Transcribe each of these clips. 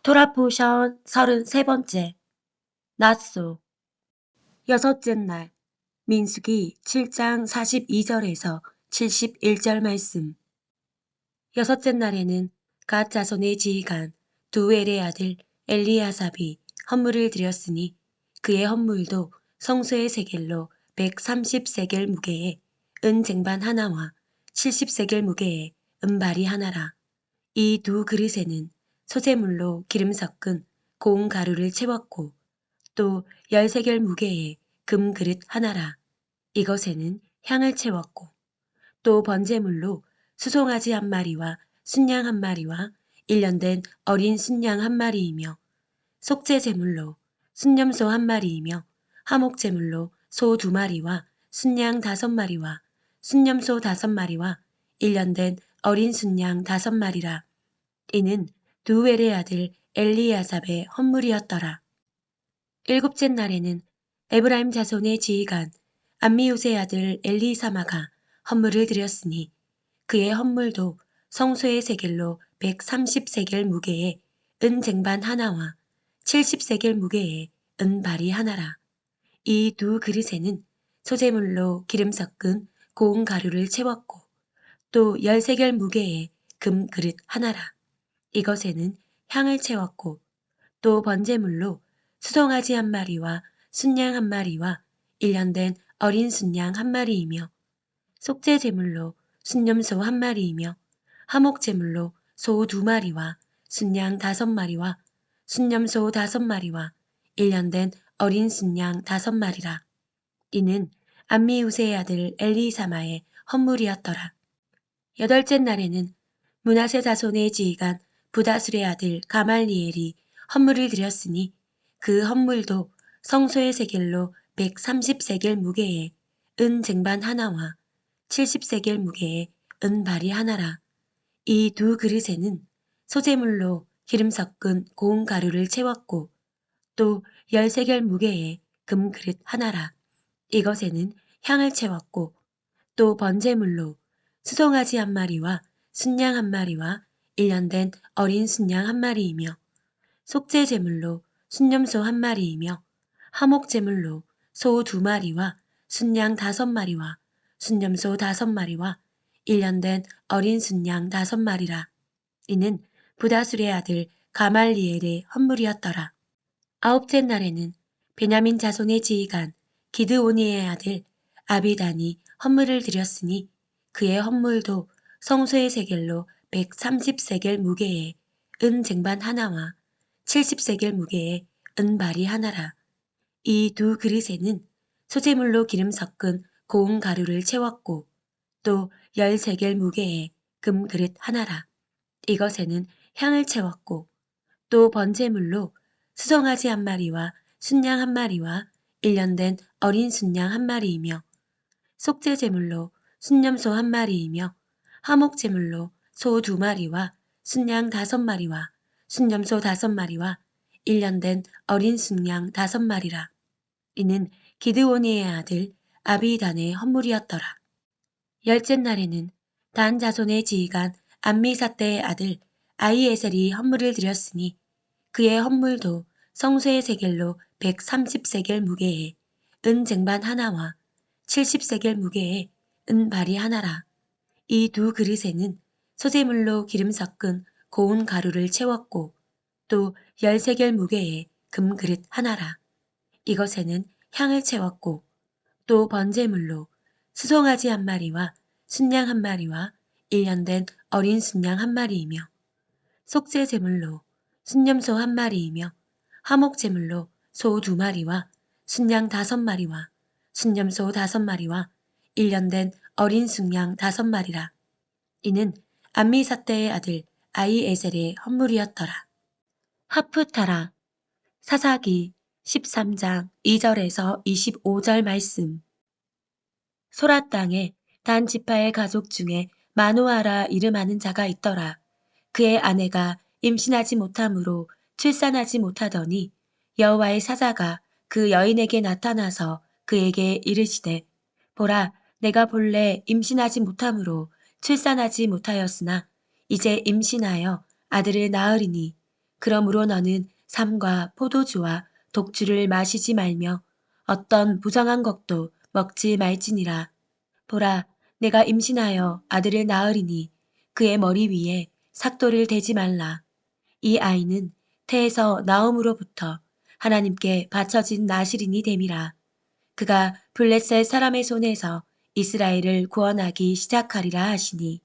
토라포션 33번째. 낫소. 여섯째 날. 민수기 7장 42절에서 71절 말씀. 여섯째 날에는 갓 자손의 지휘관 두엘의 아들 엘리야삽이 헌물을 드렸으니 그의 헌물도 성소의 세겔로 130세겔 무게의 은 쟁반 하나와 70세겔 무게의 은발이 하나라. 이 두 그릇에는 소재물로 기름 섞은 고운 가루를 채웠고 또 13결 무게의 금 그릇 하나라. 이것에는 향을 채웠고 또 번제물로 수송아지 한 마리와 순양 한 마리와 1년 된 어린 순양 한 마리이며 속죄 제물로 순염소 한 마리이며 화목 제물로 소 2마리와 순양 5마리와 순염소 5마리와 1년 된 어린 순양 5마리라. 이는 두엘의 아들 엘리야삽의 헌물이었더라. 일곱째 날에는 에브라임 자손의 지휘관 암미우스의 아들 엘리사마가 헌물을 드렸으니 그의 헌물도 성소의 세겔로 130세겔 무게의 은 쟁반 하나와 70세겔 무게의 은발이 하나라. 이 두 그릇에는 소재물로 기름 섞은 고운 가루를 채웠고 또 13결 무게의 금 그릇 하나라. 이것에는 향을 채웠고 또 번제물로 수송아지 한 마리와 순양 한 마리와 1년 된 어린 순양 한 마리이며 속죄 제물로 순염소 한 마리이며 화목 제물로 소 2마리와 순양 5마리와 순염소 5마리와 1년 된 어린 순양 5마리라. 이는 암미우스의 아들 엘리사마의 헌물이었더라. 여덟째 날에는 므낫세 자손의 지휘관 부다술의 아들 가말리엘이 헌물을 드렸으니 그 헌물도 성소의 세겔로 130세겔 무게의 은 쟁반 하나와 70세겔 무게의 은발이 하나라. 이 두 그릇에는 소재물로 기름 섞은 고운 가루를 채웠고 또 13결 무게의 금 그릇 하나라. 이것에는 향을 채웠고 또 번제물로 수송아지 한 마리와 순양 한 마리와 1년 된 어린 순양 한 마리이며 속죄 제물로 순염소 한 마리이며 화목 제물로 소 2마리와 순양 5마리와 순염소 5마리와 1년 된 어린 순양 5마리라. 이는 부다술의 아들 가말리엘의 헌물이었더라. 아홉째 날에는 베냐민 자손의 지휘관 기드오니의 아들 아비단이 헌물을 드렸으니 그의 헌물도 성소의 세겔로 130세겔 무게의 은 쟁반 하나와 70세겔 무게의 은발이 하나라. 이 두 그릇에는 소재물로 기름 섞은 고운 가루를 채웠고 또 13결 무게의 금 그릇 하나라. 이것에는 향을 채웠고 또 번제물로 수송아지 한 마리와 순양 한 마리와 1년 된 어린 순양 한 마리이며 속죄 제물로 순염소 한 마리이며 화목 제물로 소 2마리와 순양 5마리와 순염소 5마리와 1년 된 어린 순양 5마리라. 이는 기드오니의 아들 아비단의 헌물이었더라. 열째 날에는 단 자손의 지휘관 암미사떼의 아들 아히에셀이 헌물을 드렸으니 그의 헌물도 성소의 세겔로 130세겔 무게의 은 쟁반 하나와 70세겔 무게의 은발이 하나라. 이 두 그릇에는 소재물로 기름 섞은 고운 가루를 채웠고 또 13결 무게의 금 그릇 하나라. 이것에는 향을 채웠고 또 번제물로 수송아지 한 마리와 순양 한 마리와 1년 된 어린 순양 한 마리이며 속죄 제물로 순염소 한 마리이며 화목 제물로 소 2마리와 순양 5마리와 순염소 5마리와 1년 된 어린 순양 5마리라. 이는 암미사떼의 아들 아히에셀의 헌물이었더라. 하프타라. 사사기 13장 2절에서 25절 말씀. 소라 땅에 단 지파의 가족 중에 마노아라 이름하는 자가 있더라. 그의 아내가 임신하지 못하므로 출산하지 못하더니 여호와의 사자가 그 여인에게 나타나서 그에게 이르시되 보라 내가 본래 임신하지 못하므로 출산하지 못하였으나 이제 임신하여 아들을 낳으리니 그러므로 너는 삼과 포도주와 독주를 마시지 말며 어떤 부정한 것도 먹지 말지니라. 보라, 내가 임신하여 아들을 낳으리니 그의 머리 위에 삭도를 대지 말라. 이 아이는 태에서 나옴으로부터 하나님께 바쳐진 나시린이 됨이라. 그가 블레셋 사람의 손에서 이스라엘을 구원하기 시작하리라 하시니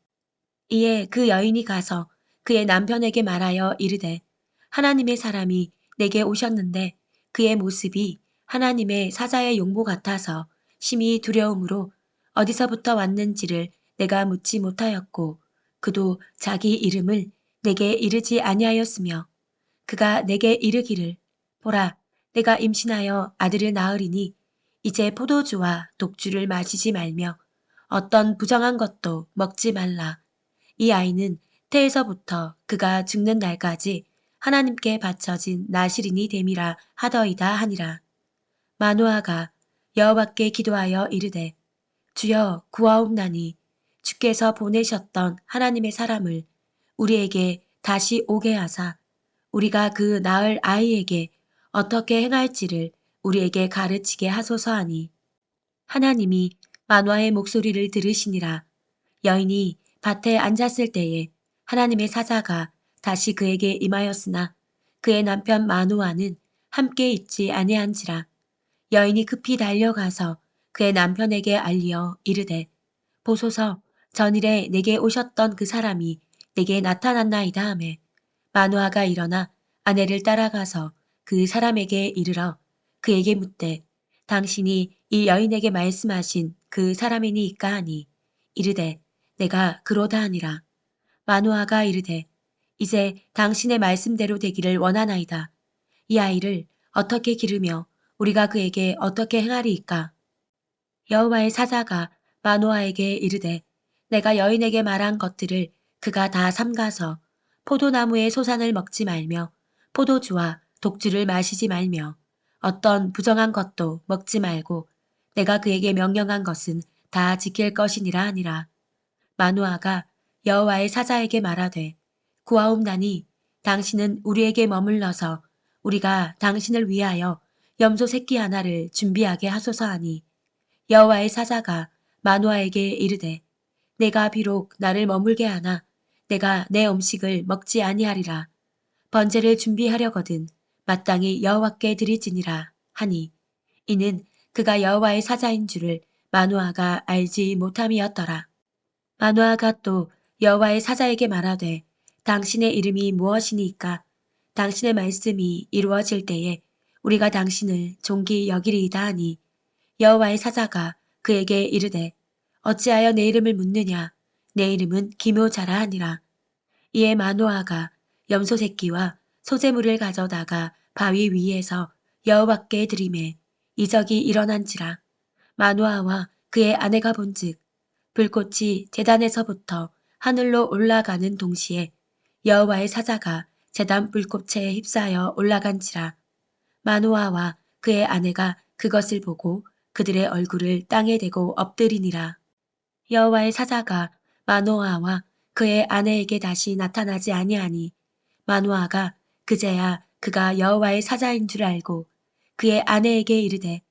이에 그 여인이 가서 그의 남편에게 말하여 이르되 하나님의 사람이 내게 오셨는데 그의 모습이 하나님의 사자의 용모 같아서 심히 두려움으로 어디서부터 왔는지를 내가 묻지 못하였고 그도 자기 이름을 내게 이르지 아니하였으며 그가 내게 이르기를 보라 내가 임신하여 아들을 낳으리니 이제 포도주와 독주를 마시지 말며 어떤 부정한 것도 먹지 말라. 이 아이는 태에서부터 그가 죽는 날까지 하나님께 바쳐진 나시린이 됨이라 하더이다 하니라. 마노아가 여호와께 기도하여 이르되 주여 구하옵나니 주께서 보내셨던 하나님의 사람을 우리에게 다시 오게 하사 우리가 그 낳을 아이에게 어떻게 행할지를 우리에게 가르치게 하소서 하니 하나님이 마노아의 목소리를 들으시니라. 여인이 밭에 앉았을 때에 하나님의 사자가 다시 그에게 임하였으나 그의 남편 마노아는 함께 있지 아니한지라. 여인이 급히 달려가서 그의 남편에게 알리어 이르되 보소서 전일에 내게 오셨던 그 사람이 내게 나타났나이다 하매 마노아가 일어나 아내를 따라가서 그 사람에게 이르러 그에게 묻되 당신이 이 여인에게 말씀하신 그 사람이니이까 하니 이르되 내가 그로다 하니라. 마노아가 이르되 이제 당신의 말씀대로 되기를 원하나이다. 이 아이를 어떻게 기르며 우리가 그에게 어떻게 행하리이까? 여호와의 사자가 마노아에게 이르되 내가 여인에게 말한 것들을 그가 다 삼가서 포도나무의 소산을 먹지 말며 포도주와 독주를 마시지 말며 어떤 부정한 것도 먹지 말고 내가 그에게 명령한 것은 다 지킬 것이니라 하니라. 마노아가 여호와의 사자에게 말하되 구하옵나니 당신은 우리에게 머물러서 우리가 당신을 위하여 염소 새끼 하나를 준비하게 하소서 하니 여호와의 사자가 마노아에게 이르되 내가 비록 나를 머물게 하나 내가 내 음식을 먹지 아니하리라. 번제를 준비하려거든 마땅히 여호와께 드리지니라 하니 이는 그가 여호와의 사자인 줄을 마노아가 알지 못함이었더라. 마노아가 또 여호와의 사자에게 말하되 당신의 이름이 무엇이니까 당신의 말씀이 이루어질 때에 우리가 당신을 존귀 여기리이다 하니 여호와의 사자가 그에게 이르되 어찌하여 내 이름을 묻느냐 내 이름은 기묘자라 하니라. 이에 마노아가 염소 새끼와 소재물을 가져다가 바위 위에서 여호와께 드리매 이적이 일어난지라. 마노아와 그의 아내가 본즉 불꽃이 제단에서부터 하늘로 올라가는 동시에 여호와의 사자가 제단 불꽃에 휩싸여 올라간지라. 마노아와 그의 아내가 그것을 보고 그들의 얼굴을 땅에 대고 엎드리니라. 여호와의 사자가 마노아와 그의 아내에게 다시 나타나지 아니하니 마노아가 그제야 그가 여호와의 사자인 줄 알고 그의 아내에게 이르되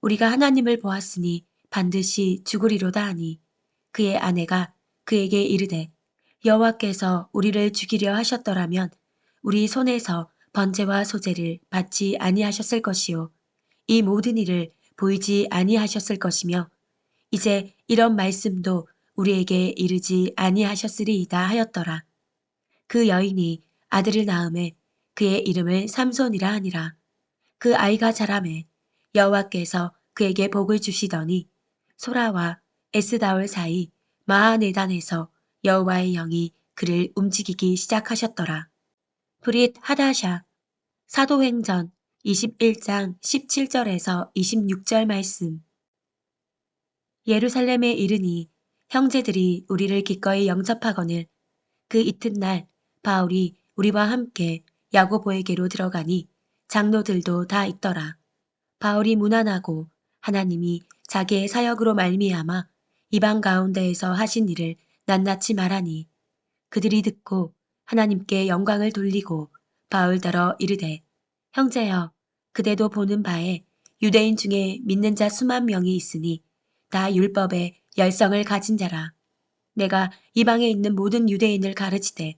우리가 하나님을 보았으니 반드시 죽으리로다 하니 그의 아내가 그에게 이르되 여호와께서 우리를 죽이려 하셨더라면 우리 손에서 번제와 소제를 받지 아니하셨을 것이요 이 모든 일을 보이지 아니하셨을 것이며 이제 이런 말씀도 우리에게 이르지 아니하셨으리이다 하였더라. 그 여인이 아들을 낳음에 그의 이름을 삼손이라 하니라. 그 아이가 자라매 여호와께서 그에게 복을 주시더니 소라와 에스다올 사이 마하네단에서 여호와의 영이 그를 움직이기 시작하셨더라. 브릿 하다샤 사도행전 21장 17절에서 26절 말씀. 예루살렘에 이르니 형제들이 우리를 기꺼이 영접하거늘 그 이튿날 바울이 우리와 함께 야고보에게로 들어가니 장로들도 다 있더라. 바울이 문안하고 하나님이 자기의 사역으로 말미암아 이방 가운데에서 하신 일을 낱낱이 말하니 그들이 듣고 하나님께 영광을 돌리고 바울더러 이르되 형제여 그대도 보는 바에 유대인 중에 믿는 자 수만 명이 있으니 다 율법에 열성을 가진 자라. 내가 이방에 있는 모든 유대인을 가르치되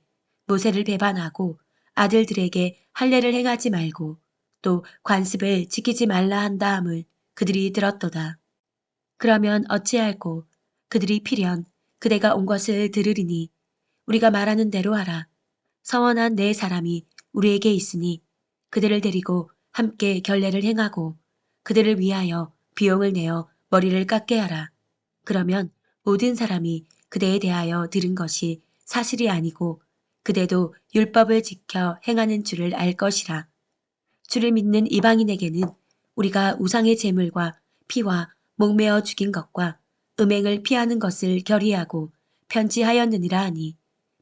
모세를 배반하고 아들들에게 할례를 행하지 말고 또 관습을 지키지 말라 한다 함을 그들이 들었도다. 그러면 어찌할꼬 그들이 필연 그대가 온 것을 들으리니 우리가 말하는 대로 하라. 서원한 네 사람이 우리에게 있으니 그들을 데리고 함께 결례를 행하고 그들을 위하여 비용을 내어 머리를 깎게 하라. 그러면 모든 사람이 그대에 대하여 들은 것이 사실이 아니고 그대도 율법을 지켜 행하는 줄을 알 것이라. 주를 믿는 이방인에게는 우리가 우상의 제물과 피와 목매어 죽인 것과 음행을 피하는 것을 결의하고 편지하였느니라 하니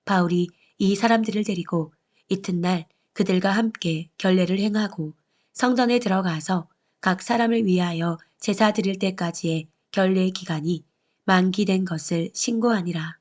바울이 이 사람들을 데리고 이튿날 그들과 함께 결례를 행하고 성전에 들어가서 각 사람을 위하여 제사 드릴 때까지의 결례 기간이 만기된 것을 신고하니라.